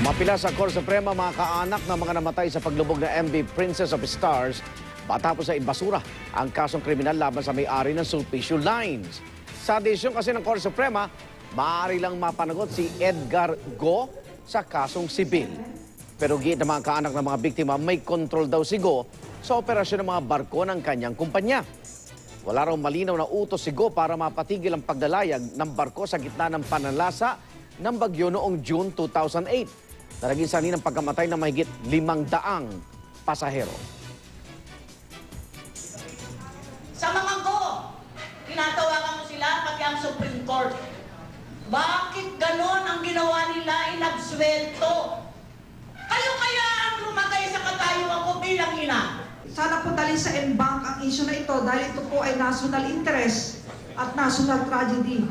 Mapila sa Korte Suprema mga kaanak ng mga namatay sa paglubog na MV Princess of Stars matapos sa ibasura ang kasong kriminal laban sa may-ari ng Sulpicio Lines. Sa desisyon kasi ng Korte Suprema, maaari lang mapanagot si Edgar Go sa kasong sibil. Pero giit ng mga kaanak ng mga biktima, may kontrol daw si Go sa operasyon ng mga barko ng kanyang kumpanya. Wala raw malinaw na utos si Go para mapatigil ang paglalayag ng barko sa gitna ng pananalasa ng bagyo noong June 2008. Naragisan ng pagkamatay ng mahigit 500 pasahero. Sa mga Go, tinatawagan mo sila pati ang Supreme Court. Bakit ganon ang ginawa nila, inabswelto? Kayo kaya ang lumagay sa katayuan ko bilang ina? Sana po dali sa NBank ang issue na ito dahil ito po ay national interest at national tragedy.